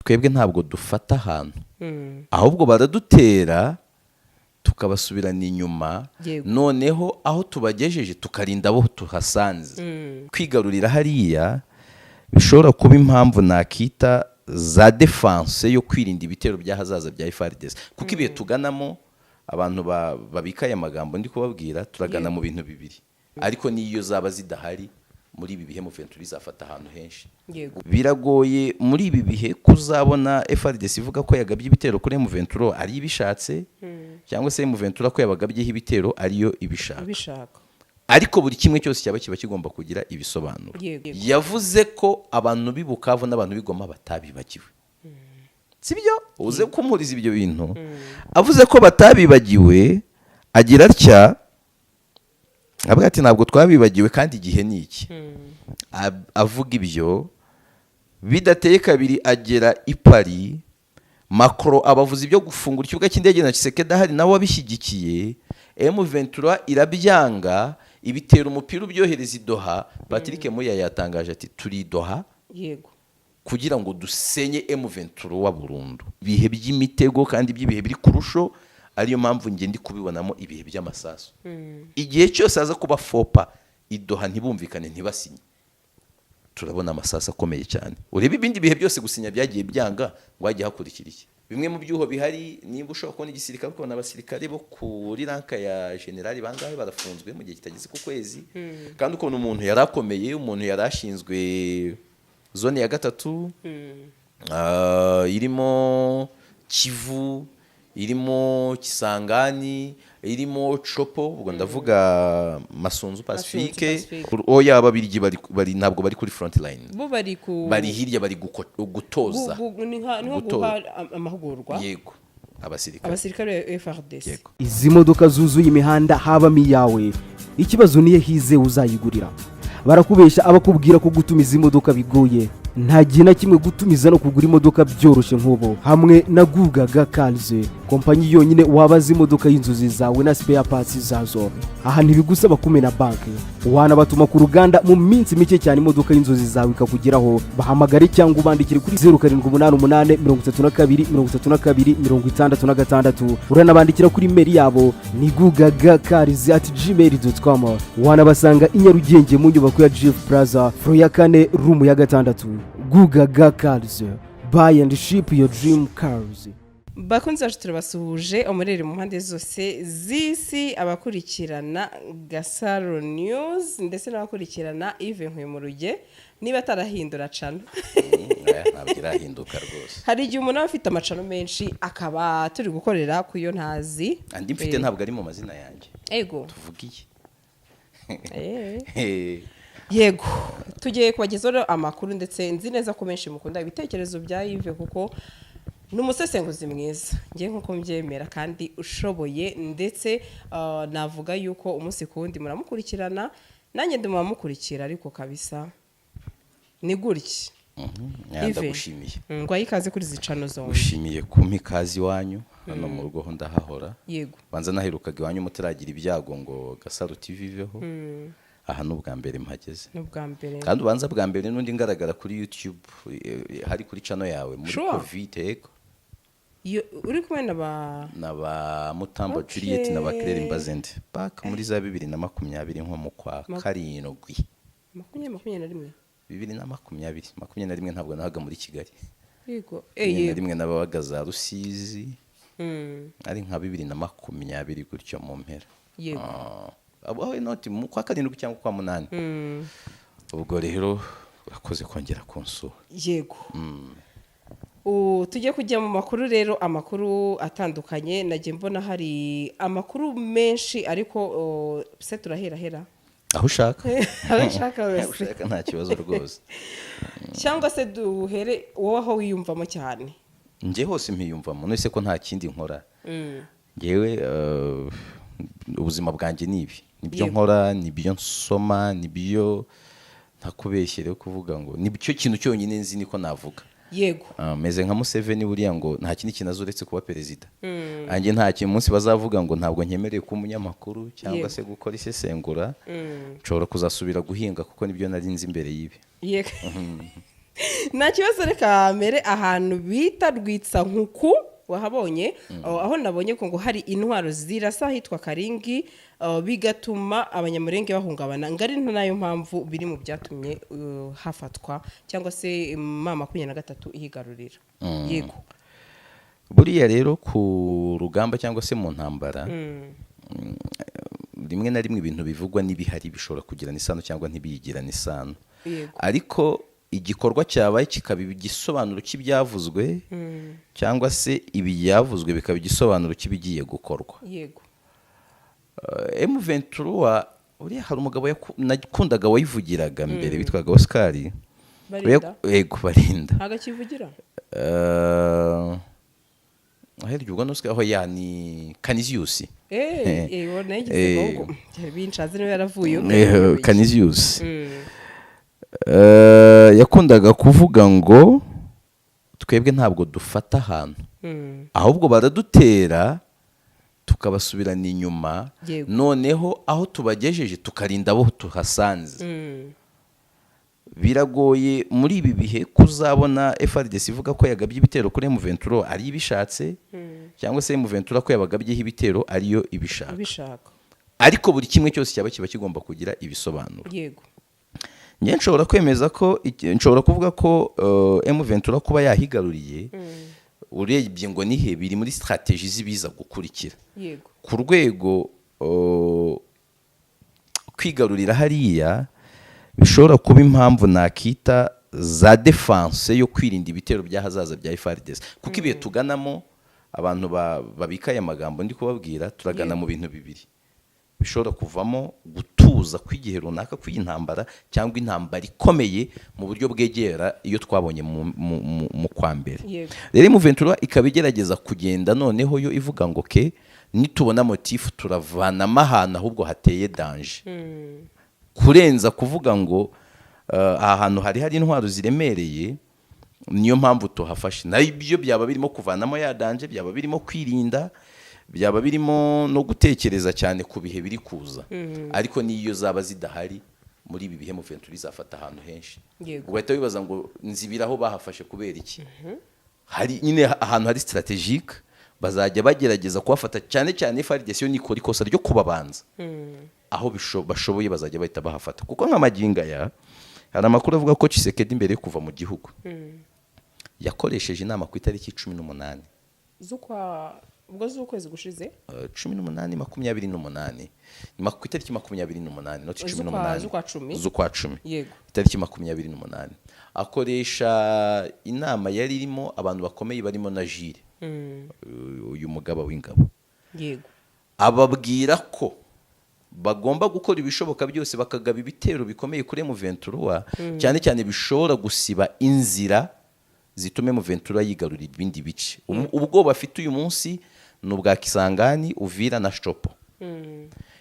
twebwe ntabwo dufata ahantu ahubwo baradutera tukabasubirana inyuma noneho aho tubagejeje tukarinda abo tuhasanze kwigarurira hariya bishobora kuba impamvu nakita za defense yo kwirinda ibitero by'ahazaza bya FARDC kuko ibihe tuganamo abantu babikaye amagambo ndi kubabwira turagana mu bintu bibiri ariko niyo zaba zidahari muri ibi bihe M23 izafata ahantu henshi biragoye muri ibi bihe kuzabona FARDC ivuga ko yagabye ibitero kuri M23 ari ibishatse cyangwa se M23 ko yabagabyeho ibitero ariyo ibishaka ariko buri kimwe cyose cyaba kiba kigomba kugira ibisobanuro yavuze ko abantu bibukavu n'abantu bigoma batabibagiwe sibyo uze kumuriza ibyo bintu avuze ko batabibagiwe agira atya avuga ati ntabwo twabibagiwe kandi igihe ni iki avuga ibyo bidateye kabiri agera i Paris Macron abavuze ibyo gufungura ikibuga cy'indege na Tshisekedi ahari nawe abishyigikiye M23 irabyanga ibitera umupira ubyohereza i Doha Patrick Moya yatangaje ati turi Doha yego kugira ngo dusenye M23 wa burundu ibihe by'imitego kandi by'ibihe biri kurusho ariyo mpamvu nge ndi kubibonamo ibihe by'amasaso igihe cyose aza kuba fopa i Doha ntibumvikane ntibasinye turabona amasaso akomeye cyane urebe ibindi bihe byose gusinya byagiye byanga ngo ajye hakurikira iki bimwe mu byuho bihari nimba ushobora kubona igisirikare ukabona abasirikare bo kuri ranka ya generali bangahe barafunzwe mu gihe kitageze ku kwezi kandi ukabona umuntu yarakomeye umuntu yarashinzwe zone ya 3 irimo Kivu irimo Kisangani irimo Chopo ubwo ndavuga Masunzu Pacifique oya ababirigi bari ntabwo bari kuri front line bo bari hirya bari gutoza niho guha amahugurwa yego abasirikare FARDC izi modoka zuzuye imihanda haba miyawe ikibazo niye hize uzayigurira barakubesha abakubwira ko gutumiza imodoka bigoye nta gihe na kimwe gutumiza no kugura imodoka byoroshye nk'ubu hamwe na Gugaga Cars kompanyi yonyine wabaza imodoka y'inzozi zawe na spare parts zazo aha ntibigusaba kumena banki wanabatuma ku ruganda mu minsi mike cyane imodoka y'inzozi zawe ikakugeraho bahamagare cyangwa ubandikire kuri 0788323266 uranabandikira kuri mail yabo ni gugagacars@gmail.com wanabasanga i Nyarugenge mu nyubako ya Jeff Plaza floor ya 4 room ya 6 Gugaga Cars buy and ship your dream cars. bakunze bacu turabasuhuje umurere mu mpande zose z'isi abakurikirana Gasaro News ndetse n'abakurikirana Yves Nkwemuruge niba atarahindura cano ntabwo irahinduka rwose hari igihe umuntu aba afite amacano menshi akaba turi gukorera ku yo ntazi andi mfite ntabwo ari mu mazina yanjye ego tuvugiye yego tugiye kubagezaho amakuru ndetse nzi neza ko menshi mukunda ibitekerezo bya Yves kuko numusesenguzi mwiza ngiye nkuko mbyemera kandi ushoboye ndetse navuga yuko umunsi kundi muramukurikirana nanjye ndimo mukurikira ariko kabisa ni gutya ndagushimiye ngo ayikaze kuri zicano zombi ushimiye kumpa ikazi wanyu hano mu rugo ho ndahahora yego banza naherukaga iwanyu mutaragira ibyago ngo Gasaro TV veho aha n'ubwa mbere mpageze n'ubwa mbere kandi ubanza bwa mbere n'undi ngaragara kuri YouTube hari kuri channel yawe muri Covid ego uri kumwe naba Mutambo Juliet na Claire Mbazende back muri za 2020 nko mu kwa karindwi 2021 2021 ntabwo nahaga muri Kigali yego rimwe nabaga za Rusizi ari nka 2020 gutyo mu mpera yego abaho noti mu kwa karindwi cyangwa kwa munani ubwo rero urakoze kongera kunsura yego tujye kujya mu makuru rero amakuru atandukanye nagiye mbona hari amakuru menshi ariko se turahera aho ushaka wese nta kibazo rwose cyangwa se duhere wowe aho wiyumvamo cyane njye hose mpiyumvamo nese ko nta kindi nkora ngewe ubuzima bwanjye nibyo nkora nibyo nsoma nibyo ntakubeshyere kuvuga ngo nibyo kintu cyonyine nzi niko navuga yego meze nka Museveni buriya ngo nta kindi kintu azuretse kuba perezida anjye nta kintu munsi bazavuga ngo ntabwo nkemereye ku munyamakuru cyangwa se gukora isesengura nshobora kuzasubira guhinga kuko nibyo nari nzi imbere y'ibi yego nta kibazo, reka mbere ahantu bita Rwitsa Nkuku wahabonye, aho nabonye ko ngo hari intwaro zirasa hitwa Karingi, bigatuma abanyamurenge bahungabana, ngari nayo mpamvu biri mu byatumye hafatwa cyangwa se mama 23 ihigarurira. Yego, buriya rero ku rugamba cyangwa se mu ntambara, rimwe na rimwe ibintu bivugwa n'ibihari bishobora kugirana isano cyangwa ntibiyigirane isano. Ariko igikorwa cyabaye kikaba igisobanuro cy'ibyavuzwe, cyangwa se ibyavuzwe bikaba igisobanuro cy'ibigiye gukorwa. Yego, M23 uriya hari umugabo nakundaga wayivugiraga mbere witwaga Oscar. Yego, Barinda agakivugira aherye ubwo Oscar aho yani Canisius. Nagize ngo binshaze niwe yaravuye Canisius. Yakundaga kuvuga ngo twebwe ntabwo dufata ahantu, ahubwo baradutera tukabasubirana inyuma, noneho aho tubagejeje tukarinda abo tuhasanze. Biragoye muri ibi bihe kuzabona FARDC ivuga ko yagabye ibitero kuri M23 ari ibishatse, cyangwa se M23 ko yabagabyeho ibitero ariyo ibishaka. Ariko buri kimwe cyose cyaba kigomba kugira ibisobanuro. Yego, njye nshobora kwemeza ko nshobora kuvuga ko M23 kuba yahigaruriye urebye ngo nihe biri muri strategie zibiza gukurikira. Yego, ku rwego kwigarurira hariya bishobora kuba impamvu nakita za defense yo kwirinda ibitero by'ahazaza bya FARDC, kuko ibihe tuganamo abantu babikaye amagambo ndi kubabwira, turagana mu bintu bibiri bishobora kuvamo gutuza kw'igihe runaka kw'intambara, cyangwa intambara ikomeye mu buryo bwegera iyo twabonye mu kwa mbere. Rero M23 ikaba igerageza kugenda noneho yo ivuga ngo ke nitubona motifu turavanamo ahantu ahubwo hateye danger, kurenza kuvuga ngo aha hantu hari intwaro ziremereye niyo mpamvu tuhafashe. Nabyo byaba birimo kuvanamo ya danger, byaba birimo kwirinda, byaba birimo no gutekereza cyane ku bihe biri kuza. Ariko niyo zaba zidahari muri ibi bihe M23 izafata ahantu henshi, ugahita wibaza ngo nzibiraho bahafashe kubera iki. Hari nyine ahantu hari strategique bazajya bagerageza kuhafata, cyane cyane FARDC yo nikora ikosa ryo kubabanza, aho bashoboye bazajya bahita bahafata. Kuko nk'amaginga ya hari amakuru avuga ko Tshisekedi imbere yo kuva mu gihugu yakoresheje inama ku itariki 18 ubwo z'ukwezi gushize 18 28 nyuma ku itariki 28 not 18 z'ukwa 10. Yego, itariki 28 akoresha inama yari irimo abantu bakomeye barimo na Jire, uyu mugaba w'ingabo. Yego, ababwira ko bagomba gukora ibishoboka byose bakagaba ibitero bikomeye kuri M23, cyane cyane bishobora gusiba inzira zitume M23 yigarurira ibindi bice. Ubwo bafite uyu munsi n'ubwa Kisangani, Uvira na Shopo.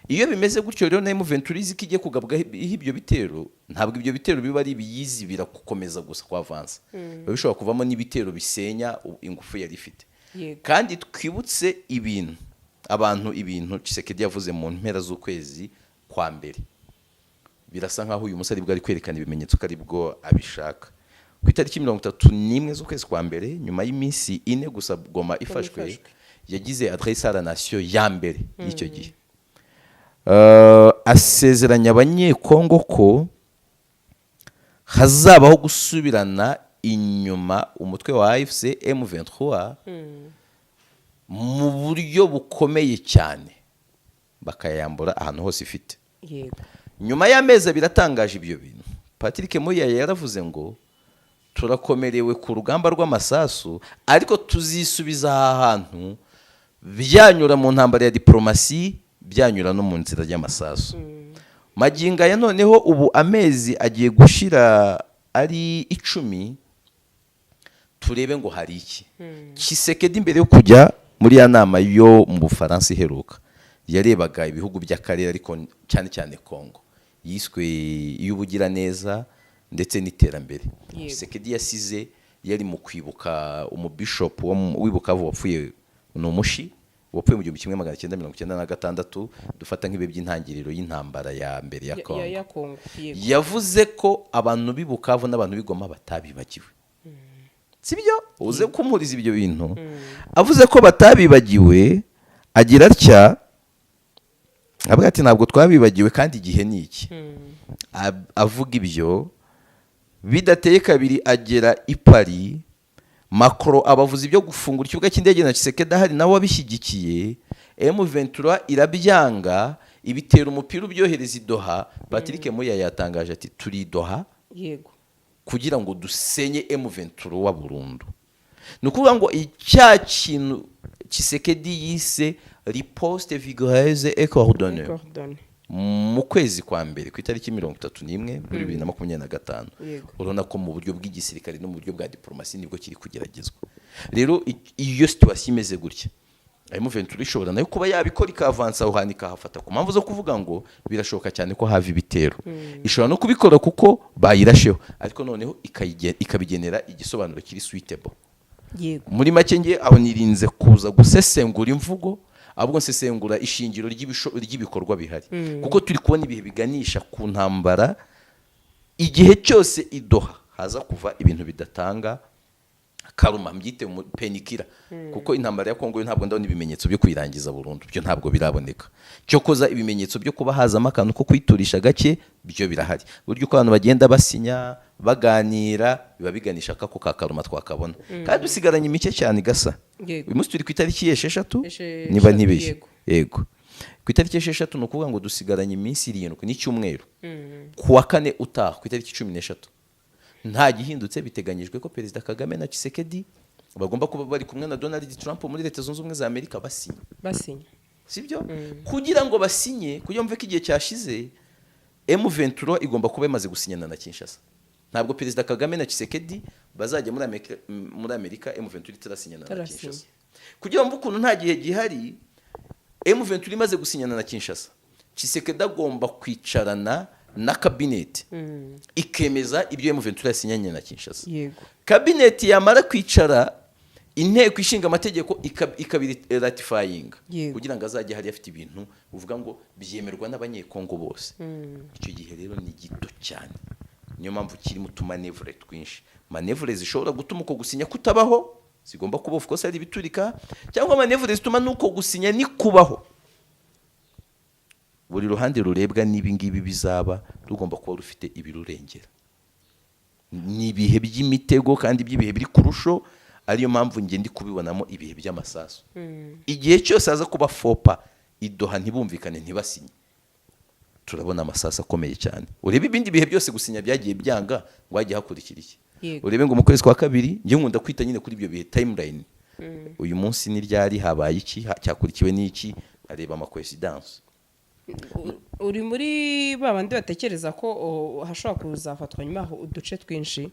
Iyo bimeze gutyo rero na M23 izikigiye kugabwa ibyo bitero, ntabwo ibyo bitero biba ari biyizi birakukomeza gusa kwa avance, bishobora kuvamo n'ibitero bisenya ingufu yari ifite. Kandi twibutse ibintu Tshisekedi yavuze mu mpera z'ukwezi kwa mbere, birasa nkaho uyu musari bwo ari kwerekana ibimenyetso ko ari bwo abishaka. Ku itariki 31 z'ukwezi kwa mbere, nyuma y'iminsi 4 gusa Goma ifashwe, yagize adresse à la nation ya mbere y'icyo gihe, asezeranya abanyekongo ko hazabaho gusubirana inyuma umutwe wa AFC M23 mu buryo bukomeye cyane, bakayambura ahantu hose ifite. Nyuma y'amezi biratangaje ibyo bintu, Patrick Moya yaravuze ngo turakomerewe ku rugamba rw'amasasu, ariko tuzisubiza aha hantu byanyura mu ntambara ya diplomasi, byanyura no mu nzira y'amasasu. Maginga ya noneho ubu amezi agiye gushira ari 10, turebe ngo hari iki. Tshisekedi imbere yo kujya muri ya nama yo mu Bufaransa iheruka, yarebaga ibihugu by'akarere ariko cyane cyane Kongo, yiswe y'ubugira neza ndetse n'iterambere. Tshisekedi yasize yari mu kwibuka umubishop w'ibukavu wapfuye n'umushi wapfuye mu 1996 dufata nk'ibihe by'intangiriro y'intambara ya mbere ya Kongo. Yavuze ko abantu b'i Bukavu n'abantu b'i Goma batabibagiwe. Sibyo uze kumuriza ibyo bintu. Avuze ko batabibagiwe, agira atya avuga ati ntabwo twabibagiwe kandi igihe ni iki. Avuga ibyo bidateye kabiri, agera i Paris. Macron abavuze ibyo gufungura ikibuga cy'indege na Tshisekedi ahari nawe wabishyigikiye. M23 irabyanga, ibitera umupira ubyohereza i Doha. Patrick Muya yatangaje ati turi i Doha yego kugira ngo dusenye M23 wa burundu. Nukuvuga ngo icya kintu Tshisekedi yise riposte vigoureuse et coordonnée mu kwezi kwa mbere ku itariki 31 muri 2025. Urabona ko mu buryo bw'igisirikare no mu buryo bwa diplomasi nibwo kiri kugeragezwa. Rero iyo situation imeze gutya, M23 ishobora nayo kuba yabikora ikavansa uhanika hafata ku mpamvu zo kuvuga ngo birashoboka cyane ko hava ibitero. Ishobora no kubikora kuko bayirasheho, ariko noneho ikabigenera igisobanuro kiri suitable. Yego Muri make nge aho nirinze kuza gusesengura imvugo, ahubwo nsesengura ishingiro ry'ibikorwa bihari. Kuko turi kubona ibihe biganisha ku ntambara, igihe cyose i Doha haza kuva ibintu bidatanga karuma, mbyite penikira. Kuko intambara ya Kongo ntabwo ndabona ibimenyetso byo kuyirangiza burundu, byo ntabwo biraboneka. Cyo koza ibimenyetso byo kuba hazamo akantu ko kwiturisha gake byo birahari. Buryo ko abantu bagenda basinya baganira biba biganisha kako ka karuma twakabona. Kandi dusigaranye imike cyane gasa. Uyu munsi turi ku itariki 6 niba ntibeshye. Yego ku itariki 6 no kuvuga ngo dusigaranye iminsi 7 n'icyumweru. Ku wa kane utaha ku itariki 13 nta gihindutse, biteganyijwe ko Perezida Kagame na Tshisekedi bagomba kuba bari kumwe na Donald Trump muri Leta Zunze Ubumwe za Amerika basinye. Sibyo? Kugira ngo basinye, kugira mve ko igihe cyashize M23 igomba kuba imaze gusinyana na Kinshasa. Ntabwo Perezida Kagame na Tshisekedi bazajya muri Amerika M23 itarasinyana na Kinshasa. Kugira mve ukuntu nta gihe gihari M23 imaze gusinyana na Kinshasa, Tshisekedi agomba kwicarana na cabinet ikemeza ibyo M23 yasinyanye na Kinshasa. Yego Cabinet yamara kwicara, inteko ishinga amategeko ikabiri ratifying kugira ngo azajye hari afite ibintu uvuga ngo byemerwa n'abanyekongo bose. Icyo gihe rero ni gito cyane, niyo mpamvu kiri mu tumanevre twinshi. Manevre zishobora gutuma uko gusinya kutabaho, zigomba kuba of course ari biturika, cyangwa manevre zituma nuko gusinya ni kubaho. Buri ruhande rurebwa n'ibingibi bizaba rugomba kuba rufite ibirurengera. Ni ibihe by'imitego kandi by'ibihe biri kurusho, ariyo mpamvu nge ndi kubibonamo ibihe by'amasaso. Igihe cyose aza kuba fopa i Doha ntibumvikane ntibasinye, turabona amasaso akomeye cyane. Urebe ibindi bihe byose gusinya byagiye byanga ngo hajye hakurikira iki. Urebe ngo mu kwezi kwa kabiri nge nkunda kwita nyine kuri ibyo bihe timeline. Uyu munsi ni ryari habaye iki, cyakurikiwe n'iki, areba ama coincidence. Uri muri babandi batekereza ko hashobora kuzafatwa nyuma aho uduce twinshi?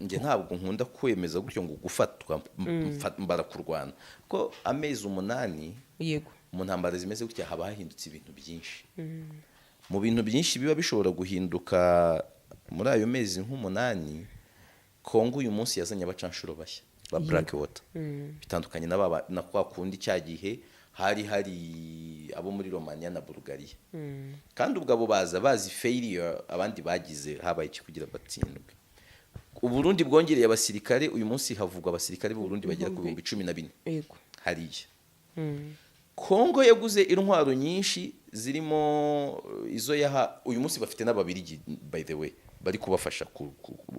Nge ntabwo nkunda kwemeza gutyo ngo gufatwa mbara kurwana ko amezi 8 yego mu ntambara zimeze gutya haba hahindutse ibintu byinshi. Mu bintu byinshi biba bishobora guhinduka muri ayo mezi nk'umunani, Kongo uyu munsi yazanye abacanshuro bashya ba Black Water, bitandukanye na kwa kundi cyagihe hari abo muri Romania na Bulgaria. Kandi ubwo abo bazi failure abandi bagize habaye iki kugira batsindwe. Uburundi bwongereye abasirikare, uyu munsi havugwa abasirikare b'u Burundi bagera ku 14,000. Yego hariya. Kongo yaguze intwaro nyinshi zirimo izo yaha, uyu munsi bafite n'ababirigi by the way bari kubafasha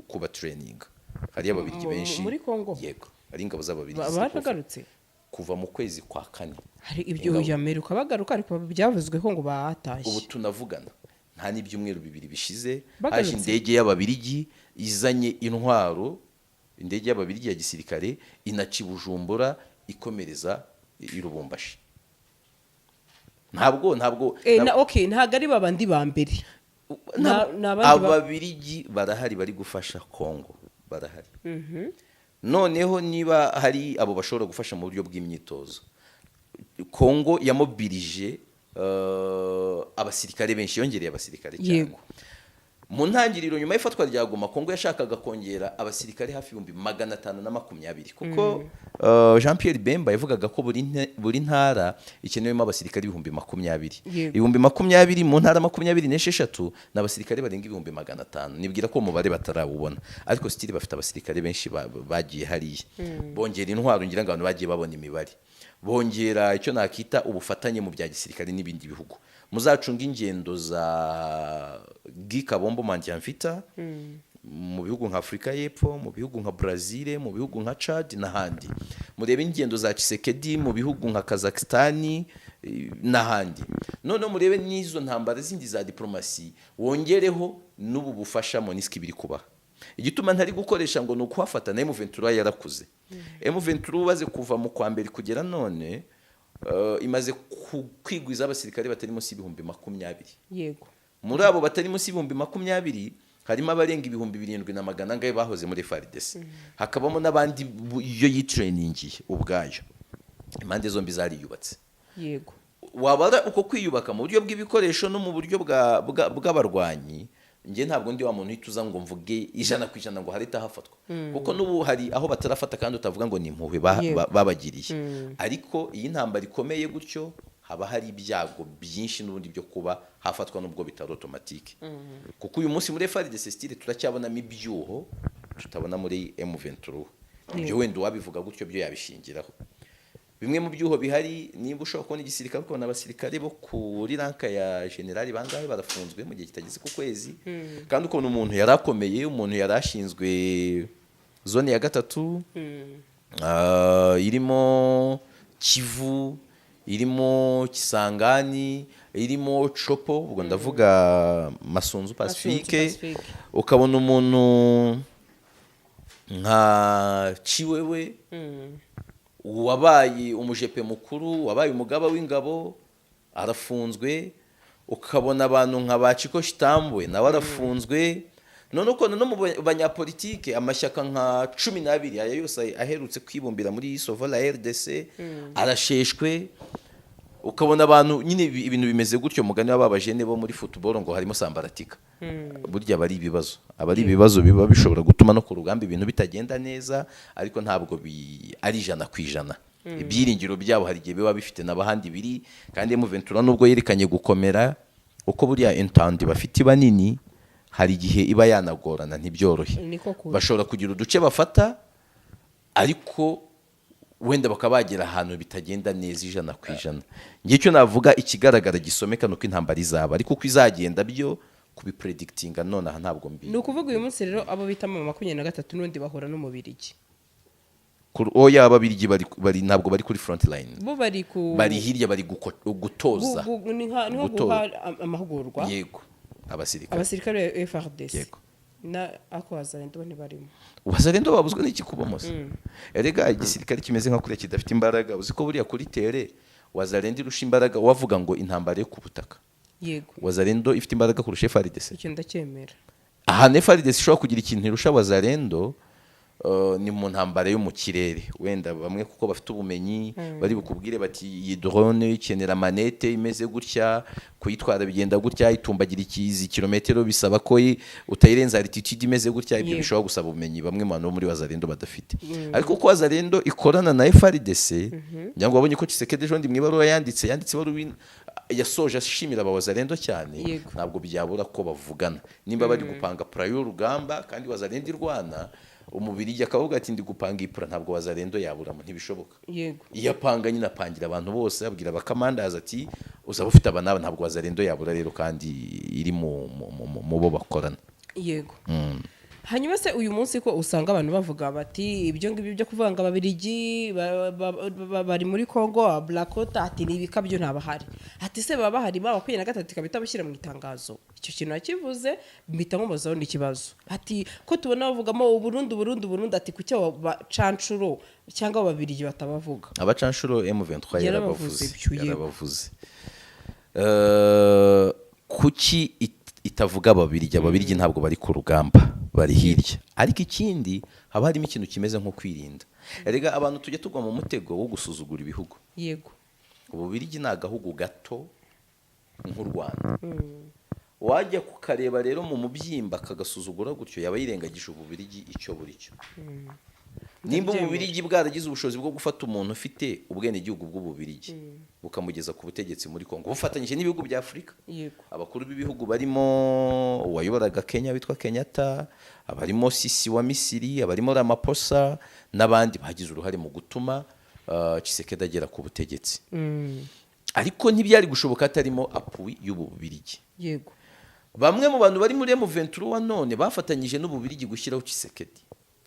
kuba training. Hari ababirigi benshi muri Kongo. Yego ari ingabo z'ababirigi baragarutse kuva mu kwezi kwa 4. Hari ibyo y'Amerika bagaruka, ariko byavuzwe ko ngo batashye. Ubu tunavugana nta n'ibyumweru 2 bishize haje indege y'ababirigi izanye intwaro, indege y'ababirigi ya gisirikare inaci Bujumbura ikomereza i Lubumbashi. Ntabwo okay, ntago ari babandi ba mbere. Ababirigi barahari bari gufasha Kongo, barahari. Noneho niba hari abo bashobora gufasha mu buryo bw'imyitozo, Kongo yamobilije abasirikare benshi, yongereye abasirikare cyane. mu ntangiriro nyuma y'ifatwa rya Goma Kongo yashakaga kongera abasirikare hafi 520 kuko Jean Pierre Bemba yavugaga ko buri ntara ikenewemo abasirikare 20,000 20,000 mu ntara 26 n'abasirikare barenga 500 nibwira ko umubare batarawubona ariko stili bafite abasirikare benshi bagiye hariya bongera intwaro ngira ngo abantu bagiye babona imibare bongera icyo nakita ubufatanye mu bya gisirikare n'ibindi bihugu muzacunga ingendo za Gikabombo Manjamfita mu bihugu nka Afrika y'Epfo mu bihugu nka Brazil mu bihugu nka Chad n'ahandi murebe ingendo za Tshisekedi mu bihugu nka Kazakhstan n'ahandi none murebe n'izo ntambara zindi za diplomasi wongereho n'ubu bufasha MONUSCO biri kubaha igituma ntari gukoresha ngo nuko hafata na M23 yarakuze M23 baze kuva mu kwa mbere kugera none imaze kwigwiza abasirikare batari munsi y'ibihumbi 20 yego muri abo batari munsi y'ibihumbi 20 harimo abarenga ibihumbi 700 ngaye bahoze muri FARDC hakabamo n'abandi iyo yitrainingiye ubwayo impande zombi zariyubatse yego wabara uko kwiyubaka mu buryo bw'ibikoresho no mu buryo bw'abarwanyi nge ntabwo ndi wa muntu hituza ngo mvuge 100% ngo harita hafatwa kuko nubu hari aho batarafata kandi utavuga ngo ni impuhwe babagiriye ariko iyi ntambara ikomeye gutyo haba hari ibyago byinshi n'ubundi byo kuba hafatwa n'ubwo bitari automatique kuko uyu munsi muri FARDC style turacyabonamo ibyuho tutabona muri M23 ibyo wenda wabivuga gutyo byo yabishingiraho bimwe mu byuho bihari nimba ushobora kubona igisirikare ukabona abasirikare bo kuri ranka ya generali bangahe barafunzwe mu gihe kitageze ku kwezi kandi ukabona umuntu yarakomeye umuntu yarashinzwe zone ya 3 irimo Kivu irimo Kisangani irimo Chopo ubwo ndavuga Masunzu Pacifique ukabona umuntu nka Chiwewe wabaye umujepe mukuru wabaye umugaba w'ingabo arafunzwe ukabona abantu nka Baciko Shitambwe nawe arafunzwe none uko no mu banyapolitike amashyaka nka 12 aya yose aherutse kwibumbira muri Sovola RDC arasheshwe ukabona abantu nyine ibintu bimeze gutyo mugani w'ababajene bo muri football ngo harimo sambaratika burya bari ibibazo biba bishobora gutuma no ku rugamba ibintu bitagenda neza ariko ntabwo ari 100%. Ibyiringiro byabo hari gihe biba bifite n'abahandi biri kandi M23 nubwo yerekanye gukomera uko burya intandi bafite banini hari gihe iba yanagorana ntibyorohe bashobora kugira uduce bafata ariko wenda bakabagera ahantu bitagenda neza 100%. Ngiye cyo navuga ikigaragara gisomeka nuko intambara izaba ariko uko izagenda byo kubipredictinga none aha ntabwo mbi. Nukuvuga uyu munsi rero abo bita mu 23 n'undi bahora no mu Birigi. Oya ababirigi bari ntabwo bari kuri front line. Bo bari hirya bari gutoza. Niho guha amahugurwa. Yego. Abasirikare FARDC. Yego. Na ako wazalendo ntibarimo. Wazalendo babuzwe n'iki kubomose. Erega igisirikare kimeze nka kure kidafite imbaraga uziko buriya kuri tere wazalendo irusha imbaraga wavuga ngo intambara yo ku butaka. Yego. Wazalendo ifite imbaraga kurusha FARDC. Icyo ndacyemera. Aha FARDC ishobora kugira ikintu irusha wazalendo ni mu ntambara yo mu kirere wenda bamwe kuko bafite ubumenyi bari bukubwire bati iyi drone ikenera manete imeze gutya kuyitwara bigenda gutya itumbagira ikizi kilometero bisaba ko utayirenza altitude imeze gutya ibyo bishobora gusaba ubumenyi bamwe mu bantu muri wazalendo badafite ariko ko wazalendo ikorana na FARDC nyango wabonye ko Tshisekedi ejo ndi mwibarura yanditse baruwina yasoje ashimira abawazalendo cyane ntabwo byabura ko bavugana nimba bari gupanga prayo rugamba kandi wazalendo irwana umubiri akavuga ati ndi gupanga ipura ntabwo wazalendo yabura mu ntibishoboka yego iyapanga nyina apangira abantu bose abwira abakamandaza ati uzaba ufite abana ntabwo wazalendo yabura rero kandi iri mu bo bakorana yego hanyuma se uyu munsi ko usanga abantu bavuga bati ibyo ngibyo byo kuvanga ababirigi bari muri Kongo Blacota ati nibikabyo ntabahari ati se baba bahari ba 23 kabita bushyira mu itangazo icyo kintu yakivuze mbita nkomozaho n'ikibazo ati ko tubona bavugamo Burundi ati kucyo bacancuro cyangwa ababirigi batabavuga abacancuro M23 yarabavuze kuki itavuga ababirigi ntabwo bari ku rugamba bari hirya ariko ikindi haba harimo ikintu kimeze nko kwirinda erega abantu tujya tugwa mu mutego wo gusuzugura ibihugu yego ububirigi ni agahugu gato nk'u Rwanda wajya kukareba rero mu mubyimba akagasuzugura gutyo yaba yirengagije ububirigi icyo buri cyo. Nimba ububirigi bwaragize ubushobozi bwo gufata umuntu ufite ubwenegihugu bw'ububirigi bukamugeza ku butegetsi muri Kongo bufatanyije n'ibihugu bya Afurika, abakuru b'ibihugu barimo uwayoboraga Kenya witwa Kenyatta, abarimo Sisi wa Misiri, abarimo Ramaphosa n'abandi bagize uruhare mu gutuma Tshisekedi agera ku butegetsi. Ariko ntibyari gushoboka atarimo apui y'ububirigi. Yego. Bamwe mu bantu bari muri M23 none bafatanyije n'ububirigi gushyiraho Tshisekedi.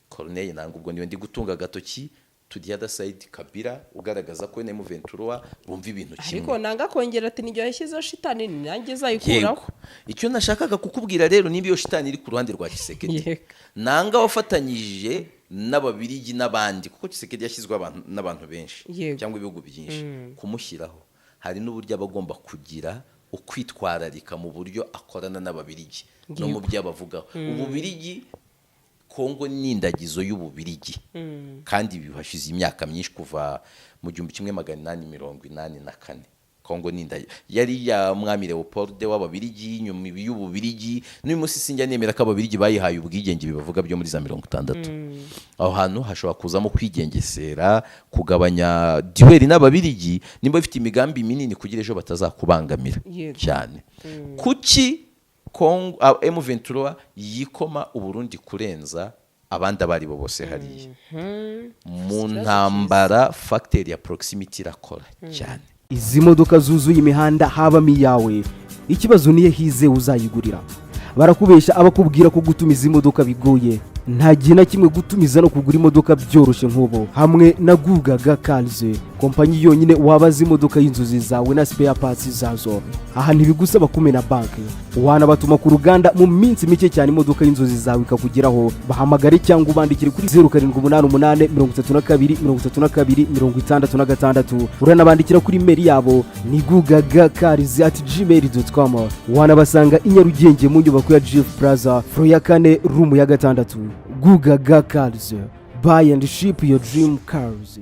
Corneille nango ubwo niwe ndi gutunga agatoki to the other side Kabila ugaragaza ko M23 bumva ibintu kimwe. Ariko nanga kongera ati nijyo yashyizeho shitani nanjye zayikuraho. Icyo nashakaga kukubwira rero niba iyo shitani iri ku ruhande rwa Tshisekedi. Nanga wafatanyije n'ababirigi n'abandi kuko Tshisekedi yashyizwe n'abantu benshi cyangwa ibihugu byinshi kumushyiraho. Hari n'uburyo abagomba kugira ukwitwararika mu buryo akorana n'ababirigi no mu byabavugaho. Ububirigi Kongo n'indagizo y'ububirigi kandi bibashize imyaka myinshi kuva mu 1884. Kongo n'indagizo yari ya mwami Leopold w'ababirigi nyuma y'ububirigi n'uyu munsi sinjya nemera ko ababirigi bayihaye ubwigenge bibavuga byo muri za 60. Aho hantu hashobora kuzamo kwigengesera kugabanya duweri n'ababirigi nimba bifite imigambi minini kugira ejo batazakubangamira cyane. Kuki Kongo M23 yikoma uburundi kurenza abandi abari bo bose hariya mu ntambara factor ya proximity irakora cyane. Izi modoka zuzuye imihanda habamo iyawe, ikibazo niye hize uzayigurira. Barakubesha abakubwira ko gutumiza imodoka bigoye, nta gihe na kimwe gutumiza no kugura imodoka byoroshye nk'ubu. Hamwe na Gugaga Cars, kompanyi yonyine wabaza imodoka y'inzozi zawe na spare parts zazo. Aha ntibigusaba kumena banki, wanabatuma ku ruganda mu minsi mike cyane imodoka y'inzozi zawe ikakugeraho. Bahamagare cyangwa ubandikire kuri 0788 32 32 66. Uranabandikira kuri mail yabo ni gugagacars@gmail.com. Wanabasanga i Nyarugenge mu nyubako ya Jeff Plaza floor ya 4 room ya 6. Gugaga Cars, buy and ship your dream cars.